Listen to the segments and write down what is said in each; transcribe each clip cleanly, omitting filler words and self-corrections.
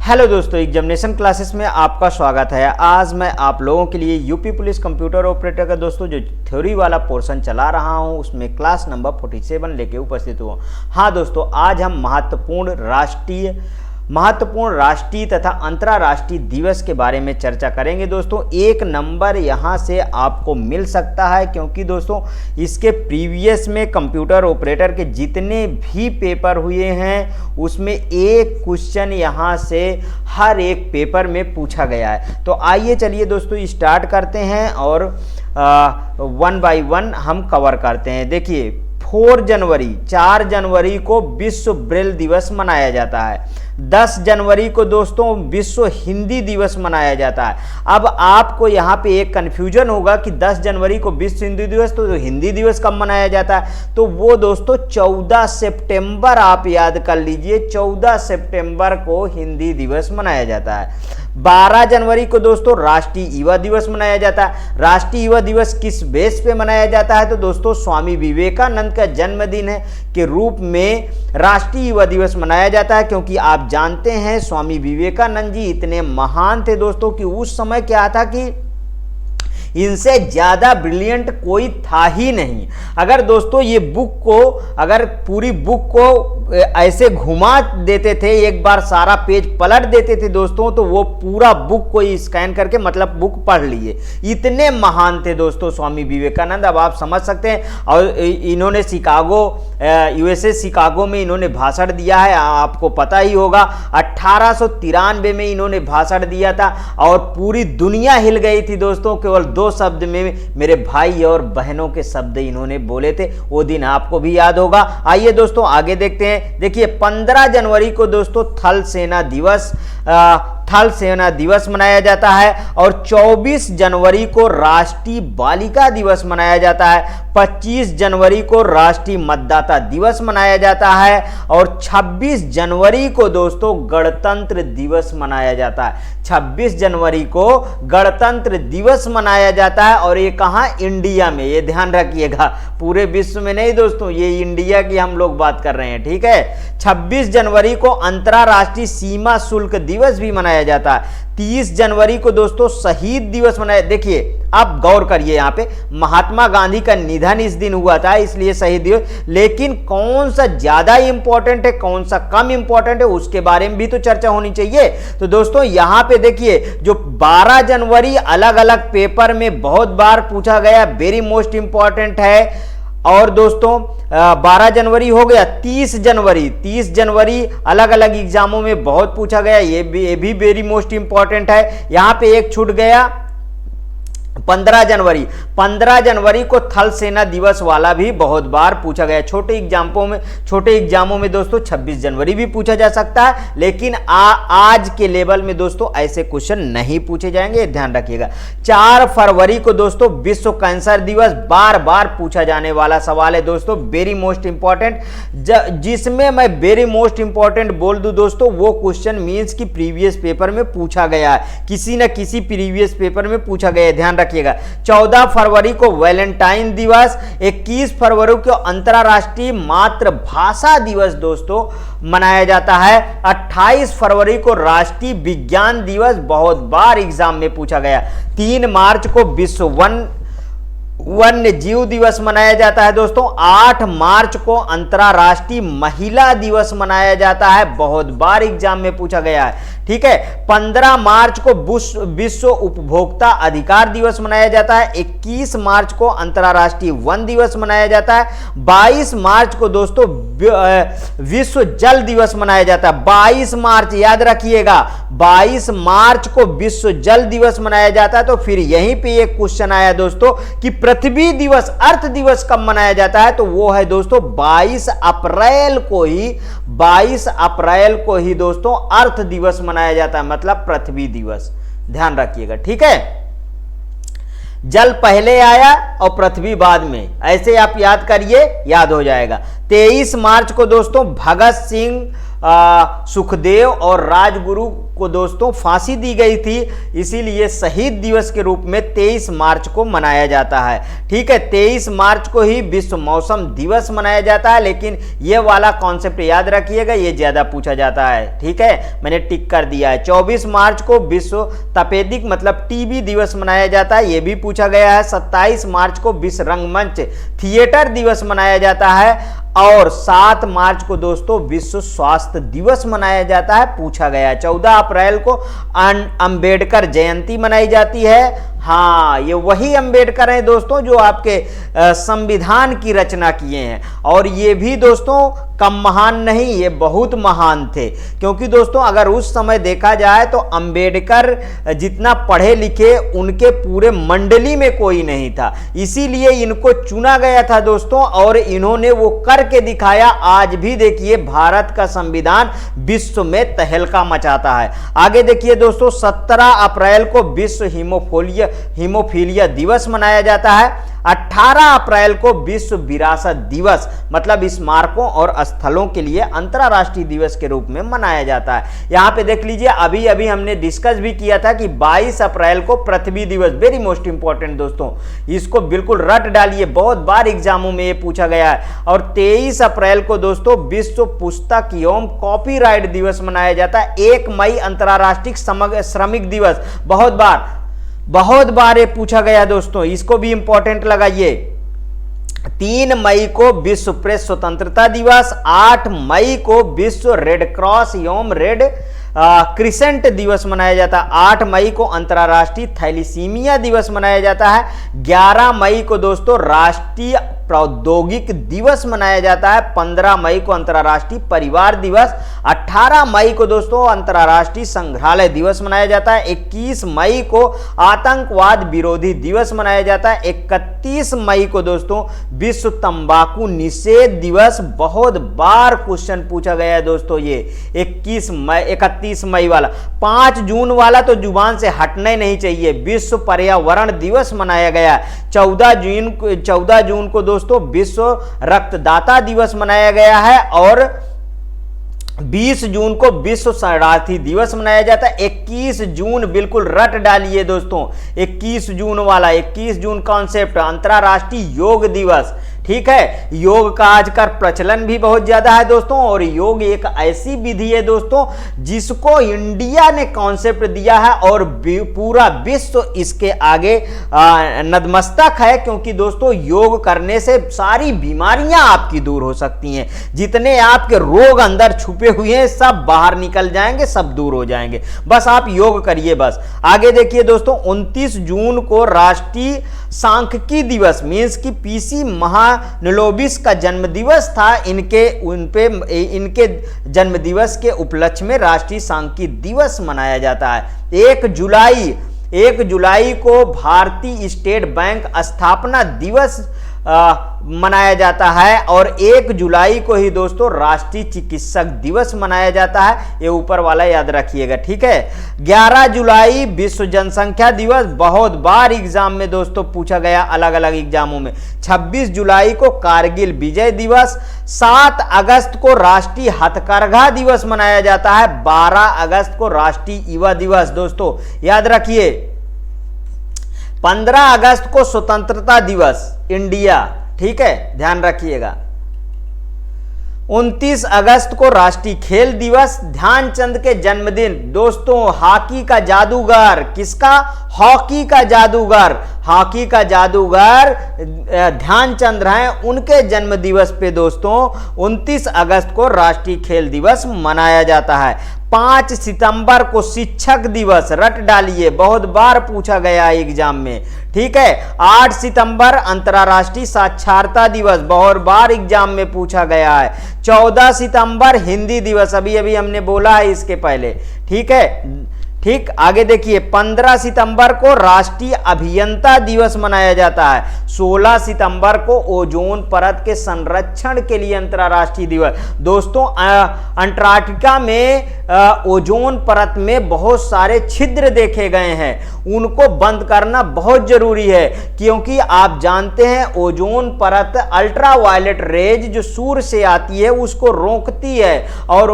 Hello दोस्तों, examination classes में आपका स्वागत है। आज मैं आप लोगों के लिए यूपी पुलिस कंप्यूटर ऑपरेटर का दोस्तों जो थ्योरी वाला पोर्शन चला रहा हूं उसमें क्लास नंबर 47 लेके उपस्थित हुआ। हाँ दोस्तों, आज हम महत्वपूर्ण राष्ट्रीय तथा अंतर्राष्ट्रीय दिवस के बारे में चर्चा करेंगे। दोस्तों 1 नंबर यहाँ से आपको मिल सकता है, क्योंकि दोस्तों इसके प्रीवियस में कंप्यूटर ऑपरेटर के जितने भी पेपर हुए हैं उसमें एक क्वेश्चन यहाँ से हर एक पेपर में पूछा गया है। तो आइए चलिए दोस्तों स्टार्ट करते हैं और 1 बाय 1 हम कवर करते हैं। देखिए 4 जनवरी को विश्व ब्रेल दिवस मनाया जाता है। 10 जनवरी को दोस्तों विश्व हिंदी दिवस मनाया जाता है। अब आपको यहाँ पे एक कन्फ्यूजन होगा कि 10 जनवरी को विश्व हिंदी दिवस, तो हिंदी दिवस कब मनाया जाता है? तो वो दोस्तों 14 सितंबर आप याद कर लीजिए, 14 सितंबर को हिंदी दिवस मनाया जाता है। 12 जनवरी को दोस्तों राष्ट्रीय युवा दिवस मनाया जाता है। राष्ट्रीय युवा दिवस किस बेस पे मनाया जाता है? तो दोस्तों स्वामी विवेकानंद का जन्मदिन है के रूप में राष्ट्रीय युवा दिवस मनाया जाता है, क्योंकि आप जानते हैं स्वामी विवेकानंद जी इतने महान थे दोस्तों कि उस समय क्या था कि इनसे ज्यादा ब्रिलियंट कोई था ही नहीं। अगर दोस्तों ये बुक को, अगर पूरी बुक को ऐसे घुमा देते थे, एक बार सारा पेज पलट देते थे दोस्तों, तो वो पूरा बुक को स्कैन करके मतलब बुक पढ़ लिए। इतने महान थे दोस्तों स्वामी विवेकानंद, अब आप समझ सकते हैं। और इन्होंने यूएसए शिकागो में इन्होंने भाषण दिया है, आपको पता ही होगा। 1893 में इन्होंने भाषण दिया था और पूरी दुनिया हिल गई थी दोस्तों। केवल 2 शब्द में मेरे भाई और बहनों के शब्द इन्होंने बोले थे, वो दिन आपको भी याद होगा। आइए दोस्तों आगे देखते हैं। देखिए 15 जनवरी को दोस्तों थल सेना दिवस मनाया जाता है और 24 जनवरी को राष्ट्रीय बालिका दिवस मनाया जाता है। 25 जनवरी को राष्ट्रीय मतदाता दिवस मनाया जाता है और 26 जनवरी को दोस्तों गणतंत्र दिवस मनाया जाता है। 26 जनवरी को गणतंत्र दिवस मनाया जाता है और ये कहाँ? इंडिया में। ये ध्यान रखिएगा, पूरे विश्व में नहीं दोस्तों, ये इंडिया की हम लोग बात कर रहे हैं, ठीक है। 26 जनवरी को अंतर्राष्ट्रीय सीमा शुल्क दिवस भी मनाया जाता है। 30 जनवरी को दोस्तों शहीद दिवस मनाया। देखिए आप गौर करिए, यहाँ पे महात्मा गांधी का निधन इस दिन हुआ था, इसलिए शहीद दिवस। लेकिन कौन सा ज्यादा इंपॉर्टेंट है, कौन सा कम इंपॉर्टेंट है, उसके बारे में भी तो चर्चा होनी चाहिए। तो दोस्तों यहाँ पे देखिए जो 12 जनवरी अलग अलग पेपर में बहुत बार पूछा गया, वेरी मोस्ट इंपॉर्टेंट है। और दोस्तों 12 जनवरी हो गया। 30 जनवरी अलग अलग एग्जामों में बहुत पूछा गया, ये भी वेरी मोस्ट इंपॉर्टेंट है। यहां पे एक छूट गया 15 जनवरी को थल सेना दिवस वाला भी बहुत बार पूछा गया। छोटे एग्जामों में दोस्तों 26 जनवरी भी पूछा जा सकता है, लेकिन आज के लेवल में दोस्तों ऐसे क्वेश्चन नहीं पूछे जाएंगे, ध्यान रखिएगा। 4 फरवरी को दोस्तों विश्व कैंसर दिवस, बार बार पूछा जाने वाला सवाल है दोस्तों, वेरी मोस्ट इंपॉर्टेंट। जिसमें मैं वेरी मोस्ट इंपॉर्टेंट बोल दूं दोस्तों, वो क्वेश्चन मींस की प्रीवियस पेपर में पूछा गया है, किसी न किसी प्रीवियस पेपर में पूछा गया है, ध्यान रखिएगा। 14 फरवरी को वैलेंटाइन दिवस, 21 फरवरी को अंतर्राष्ट्रीय मातृभाषा दिवस दोस्तों मनाया जाता है। 28 फरवरी को राष्ट्रीय विज्ञान दिवस, बहुत बार एग्जाम में पूछा गया। 3 मार्च को विश्व वन्य जीव दिवस मनाया जाता है दोस्तों। 8 मार्च को अंतर्राष्ट्रीय महिला दिवस मनाया जाता है, बहुत बार एग्जाम में पूछा गया है, ठीक है। 15 मार्च को विश्व उपभोक्ता अधिकार दिवस मनाया जाता है। 21 मार्च को अंतर्राष्ट्रीय वन दिवस मनाया जाता है। 22 मार्च को दोस्तों विश्व जल दिवस मनाया जाता है। 22 मार्च याद रखिएगा, 22 मार्च को विश्व जल दिवस मनाया जाता है। तो फिर यहीं पे एक क्वेश्चन आया दोस्तों कि पृथ्वी दिवस, अर्थ दिवस कब मनाया जाता है? तो वो है दोस्तों 22 अप्रैल को ही दोस्तों अर्थ दिवस मनाया जाता है, मतलब पृथ्वी दिवस, ध्यान रखिएगा, ठीक है। जल पहले आया और पृथ्वी बाद में, ऐसे आप याद करिए, याद हो जाएगा। 23 मार्च को दोस्तों भगत सिंह, सुखदेव और राजगुरु को दोस्तों फांसी दी गई थी, इसीलिए शहीद दिवस के रूप में 23 मार्च को मनाया जाता है। ठीक है, 23 मार्च को ही विश्व मौसम दिवस मनाया जाता है, लेकिन यह वाला कॉन्सेप्ट याद रखिएगा, यह ज्यादा पूछा जाता है। ठीक है, मैंने टिक कर दिया है। 24 मार्च को विश्व तपेदिक मतलब टीबी दिवस मनाया जाता है, यह भी पूछा गया है। 27 मार्च को विश्व रंगमंच थिएटर दिवस मनाया जाता है और 7 मार्च को दोस्तों विश्व स्वास्थ्य दिवस मनाया जाता है, पूछा गया है। 14 अप्रैल को अंबेडकर जयंती मनाई जाती है। हाँ, ये वही अंबेडकर हैं दोस्तों जो आपके संविधान की रचना किए हैं, और ये भी दोस्तों कम महान नहीं, ये बहुत महान थे। क्योंकि दोस्तों अगर उस समय देखा जाए तो अंबेडकर जितना पढ़े लिखे उनके पूरे मंडली में कोई नहीं था, इसीलिए इनको चुना गया था दोस्तों, और इन्होंने वो करके दिखाया। आज भी देखिए भारत का संविधान विश्व में तहलका मचाता है। आगे देखिए दोस्तों, 17 अप्रैल को विश्व हीमोफीलिया दिवस मनाया जाता है। 18 अप्रैल को विश्व विरासत दिवस मतलब स्मारकों और स्थलों के लिए अंतरराष्ट्रीय दिवस के रूप में मनाया जाता है। यहां पे देख लीजिए, अभी अभी हमने डिस्कस भी किया था कि 22 अप्रैल को पृथ्वी दिवस, वेरी मोस्ट इंपॉर्टेंट दोस्तों, इसको बिल्कुल रट डालिए, बहुत बार एग्जामों में ये पूछा गया है। और 23 अप्रैल को दोस्तों विश्व पुस्तक एवं कॉपीराइट दिवस मनाया जाता है। 1 मई अंतरराष्ट्रीय श्रमिक दिवस, बहुत बार ये पूछा गया दोस्तों, इसको भी इंपॉर्टेंट लगाइए। 3 मई को विश्व प्रेस स्वतंत्रता दिवस। 8 मई को विश्व रेड क्रॉस एवं रेड क्रिसेंट दिवस मनाया जाता है। 8 मई को अंतरराष्ट्रीय थैलीसीमिया दिवस मनाया जाता है। 11 मई को दोस्तों राष्ट्रीय प्रौद्योगिक दिवस मनाया जाता है। 15 मई को अंतरराष्ट्रीय परिवार दिवस। 18 मई को दोस्तों अंतरराष्ट्रीय संग्रहालय दिवस मनाया जाता है। 21 मई को आतंकवाद विरोधी दिवस मनाया जाता है। 31 मई को दोस्तों विश्व तंबाकू निषेध दिवस, बहुत बार क्वेश्चन पूछा गया है दोस्तों ये 31 मई वाला। 5 जून वाला तो जुबान से हटना ही नहीं चाहिए, विश्व पर्यावरण दिवस मनाया गया। 14 जून को दोस्तों विश्व रक्तदाता दिवस मनाया गया है, और 20 जून को विश्व शरणार्थी दिवस मनाया जाता है। 21 जून बिल्कुल रट डालिए दोस्तों, 21 जून वाला, 21 जून कॉन्सेप्ट अंतरराष्ट्रीय योग दिवस। ठीक है, योग का आजकल प्रचलन भी बहुत ज्यादा है दोस्तों, और योग एक ऐसी विधि है दोस्तों जिसको इंडिया ने कॉन्सेप्ट दिया है और पूरा विश्व इसके आगे नतमस्तक है। क्योंकि दोस्तों योग करने से सारी बीमारियां आपकी दूर हो सकती हैं, जितने आपके रोग अंदर छुपे हुए हैं सब बाहर निकल जाएंगे, सब दूर हो जाएंगे, बस आप योग करिए बस। आगे देखिए दोस्तों, 29 जून को राष्ट्रीय सांख्यिकी दिवस मीन्स की पीसी महालनोबिस का जन्म दिवस था। इनके जन्म दिवस के उपलक्ष्य में राष्ट्रीय सांख्यिकी दिवस मनाया जाता है। 1 जुलाई को भारतीय स्टेट बैंक स्थापना दिवस मनाया जाता है, और 1 जुलाई को ही दोस्तों राष्ट्रीय चिकित्सक दिवस मनाया जाता है। ये ऊपर वाला याद रखिएगा। ठीक है, 11 जुलाई विश्व जनसंख्या दिवस, बहुत बार एग्जाम में दोस्तों पूछा गया अलग अलग एग्जामों में। 26 जुलाई को कारगिल विजय दिवस। 7 अगस्त को राष्ट्रीय हथकरघा दिवस मनाया जाता है। 12 अगस्त को राष्ट्रीय युवा दिवस दोस्तों याद रखिए। 15 अगस्त को स्वतंत्रता दिवस इंडिया, ठीक है, ध्यान रखिएगा। 29 अगस्त को राष्ट्रीय खेल दिवस। ध्यानचंद के जन्मदिन दोस्तों, हॉकी का जादूगर, किसका? हॉकी का जादूगर, हॉकी का जादूगर ध्यानचंद हैं, उनके जन्म दिवस पे दोस्तों 29 अगस्त को राष्ट्रीय खेल दिवस मनाया जाता है। 5 सितंबर को शिक्षक दिवस, रट डालिए, बहुत बार पूछा गया है एग्जाम में। ठीक है, 8 सितंबर अंतरराष्ट्रीय साक्षरता दिवस, बहुत बार एग्जाम में पूछा गया है। 14 सितंबर हिंदी दिवस, अभी अभी हमने बोला है इसके पहले। ठीक है, ठीक, आगे देखिए 15 सितंबर को राष्ट्रीय अभियंता दिवस मनाया जाता है। 16 सितंबर को ओजोन परत के संरक्षण के लिए अंतर्राष्ट्रीय दिवस। दोस्तों अंटार्कटिका में ओजोन परत में बहुत सारे छिद्र देखे गए हैं, उनको बंद करना बहुत जरूरी है, क्योंकि आप जानते हैं ओजोन परत अल्ट्रावायलेट रेज जो सूर्य से आती है उसको रोकती है, और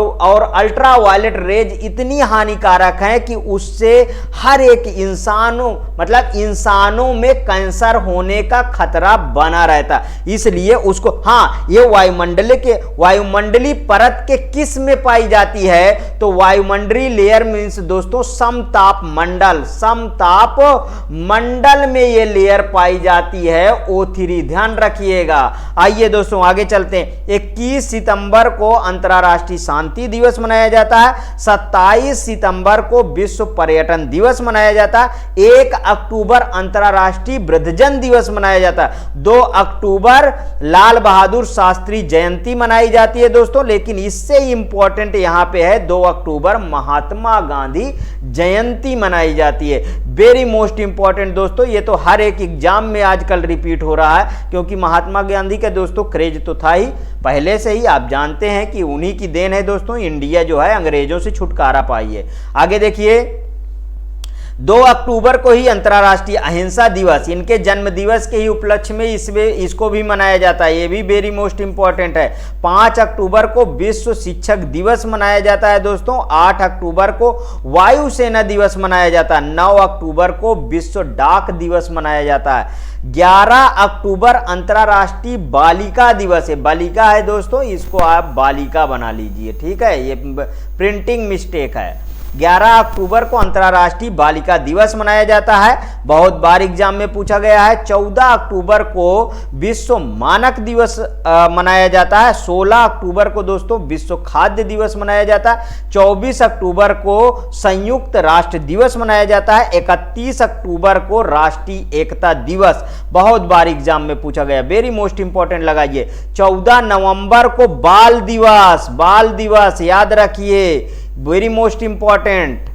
अल्ट्रावायलेट रेज इतनी हानिकारक है कि उससे हर एक इंसानों में कैंसर होने का खतरा बना रहता। इसलिए उसको, हाँ, ये वायुमंडलीय परत के किस में पाई जाती है, तो वायुमंडलीय लेयर मीन्स दोस्तों समताप मंडल में ये लेयर पाई जाती है, O3, ध्यान रखिएगा। आइए दोस्तों आगे चलते हैं। 21 सितंबर को अंतर्राष्ट्रीय शांति दिवस मनाया जाता है। 27 सितंबर को विश्व पर्यटन दिवस मनाया जाता है। 1 अक्टूबर अंतर्राष्ट्रीय वृद्धजन दिवस मनाया जाता है। 2 अक्टूबर लाल बहादुर शास्त्री जयंती मनाई जाती है दोस्तों, लेकिन इससे इंपॉर्टेंट यहां पे है 2 अक्टूबर महात्मा गांधी जयंती मनाई जाती है। वेरी मोस्ट इंपॉर्टेंट दोस्तों, ये तो हर एक एग्जाम में आजकल रिपीट हो रहा है, क्योंकि महात्मा गांधी का दोस्तों क्रेज तो था ही पहले से ही। आप जानते हैं कि उन्हीं की देन है दोस्तों इंडिया जो है अंग्रेजों से छुटकारा पाई है। आगे देखिए 2 अक्टूबर को ही अंतर्राष्ट्रीय अहिंसा दिवस, इनके जन्म दिवस के ही उपलक्ष्य में इसको भी मनाया जाता है, ये भी वेरी मोस्ट इंपॉर्टेंट है। 5 अक्टूबर को विश्व शिक्षक दिवस मनाया जाता है दोस्तों। 8 अक्टूबर को वायुसेना दिवस मनाया जाता है। 9 अक्टूबर को विश्व डाक दिवस मनाया जाता है। 11 अक्टूबर अंतर्राष्ट्रीय बालिका दिवस है। बालिका है दोस्तों, इसको आप बालिका बना लीजिए, ठीक है, ये प्रिंटिंग मिस्टेक है। 11 अक्टूबर को अंतर्राष्ट्रीय बालिका दिवस मनाया जाता है, बहुत बार एग्जाम में पूछा गया है। 14 अक्टूबर को विश्व मानक दिवस मनाया जाता है। 16 अक्टूबर को दोस्तों विश्व खाद्य दिवस मनाया जाता है। 24 अक्टूबर को संयुक्त राष्ट्र दिवस मनाया जाता है। 31 अक्टूबर को राष्ट्रीय एकता दिवस, बहुत बार एग्जाम में पूछा गया, वेरी मोस्ट इंपॉर्टेंट लगाइए। 14 नवंबर को बाल दिवस याद रखिए, वेरी मोस्ट इंपॉर्टेंट।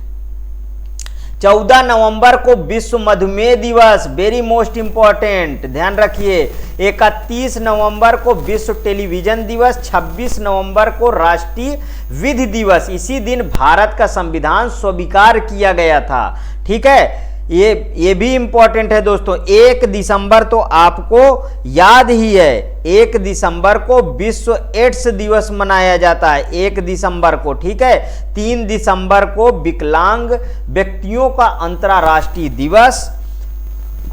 14 नवंबर को विश्व मधुमेह दिवस, वेरी मोस्ट इंपॉर्टेंट, ध्यान रखिए। 31 नवंबर को विश्व टेलीविजन दिवस। 26 नवंबर को राष्ट्रीय विधि दिवस, इसी दिन भारत का संविधान स्वीकार किया गया था, ठीक है, ये भी इंपॉर्टेंट है दोस्तों। 1 दिसंबर तो आपको याद ही है, 1 दिसंबर को विश्व एड्स दिवस मनाया जाता है, 1 दिसंबर को, ठीक है। 3 दिसंबर को विकलांग व्यक्तियों का अंतर्राष्ट्रीय दिवस,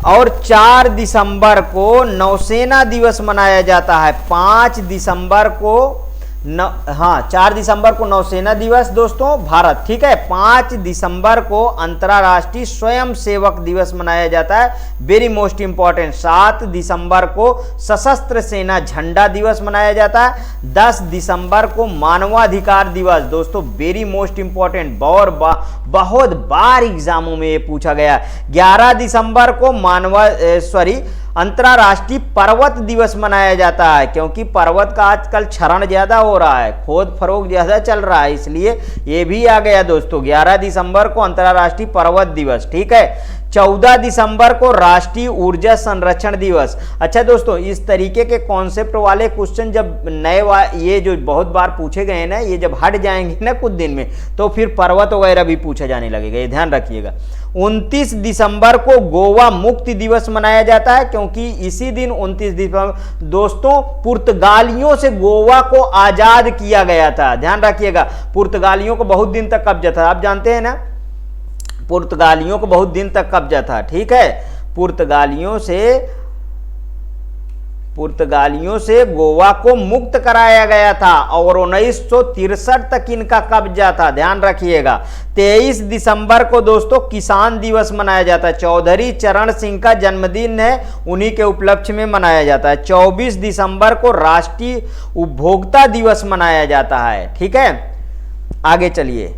और 4 दिसंबर को नौसेना दिवस मनाया जाता है। 5 दिसंबर को 4 दिसंबर को नौसेना दिवस दोस्तों भारत, ठीक है। 5 दिसंबर को अंतर्राष्ट्रीय स्वयं सेवक दिवस मनाया जाता है, वेरी मोस्ट इंपॉर्टेंट। 7 दिसंबर को सशस्त्र सेना झंडा दिवस मनाया जाता है। 10 दिसंबर को मानवाधिकार दिवस दोस्तों, वेरी मोस्ट इंपॉर्टेंट, बहुत बार एग्जामों में ये पूछा गया। 11 दिसंबर को अंतर्राष्ट्रीय पर्वत दिवस मनाया जाता है, क्योंकि पर्वत का आजकल क्षरण ज्यादा हो रहा है, खोद फरोग ज्यादा चल रहा है, इसलिए ये भी आ गया दोस्तों। 11 दिसंबर को अंतर्राष्ट्रीय पर्वत दिवस, ठीक है। 14 दिसंबर को राष्ट्रीय ऊर्जा संरक्षण दिवस। अच्छा दोस्तों, इस तरीके के कॉन्सेप्ट वाले क्वेश्चन जब ये जो बहुत बार पूछे गए ना, ये जब हट जाएंगे ना कुछ दिन में, तो फिर पर्वत वगैरह भी पूछा जाने लगेगा, ये ध्यान रखिएगा। 29 दिसंबर को गोवा मुक्ति दिवस मनाया जाता है, क्योंकि इसी दिन 29 दिसंबर दोस्तों पुर्तगालियों से गोवा को आजाद किया गया था, ध्यान रखिएगा। पुर्तगालियों को बहुत दिन तक कब्जा था, आप जानते हैं ना, पुर्तगालियों को बहुत दिन तक कब्जा था, ठीक है। पुर्तगालियों से गोवा को मुक्त कराया गया था, और 1963 तक इनका कब्जा था, ध्यान रखिएगा। 23 दिसंबर को दोस्तों किसान दिवस मनाया जाता है, चौधरी चरण सिंह का जन्मदिन है, उन्हीं के उपलक्ष्य में मनाया जाता है। 24 दिसंबर को राष्ट्रीय उपभोक्ता दिवस मनाया जाता है, ठीक है। आगे चलिए,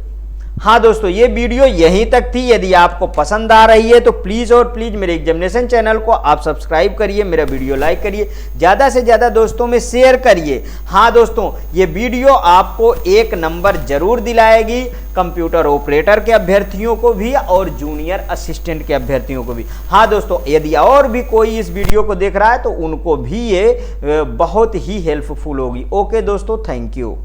हाँ दोस्तों, ये वीडियो यहीं तक थी। यदि आपको पसंद आ रही है तो प्लीज़ और प्लीज़ मेरे एग्जामिनेशन चैनल को आप सब्सक्राइब करिए, मेरा वीडियो लाइक करिए, ज़्यादा से ज़्यादा दोस्तों में शेयर करिए। हाँ दोस्तों, ये वीडियो आपको 1 नंबर जरूर दिलाएगी, कंप्यूटर ऑपरेटर के अभ्यर्थियों को भी और जूनियर असिस्टेंट के अभ्यर्थियों को भी। हाँ दोस्तों, यदि और भी कोई इस वीडियो को देख रहा है तो उनको भी ये बहुत ही हेल्पफुल होगी। ओके दोस्तों, थैंक यू।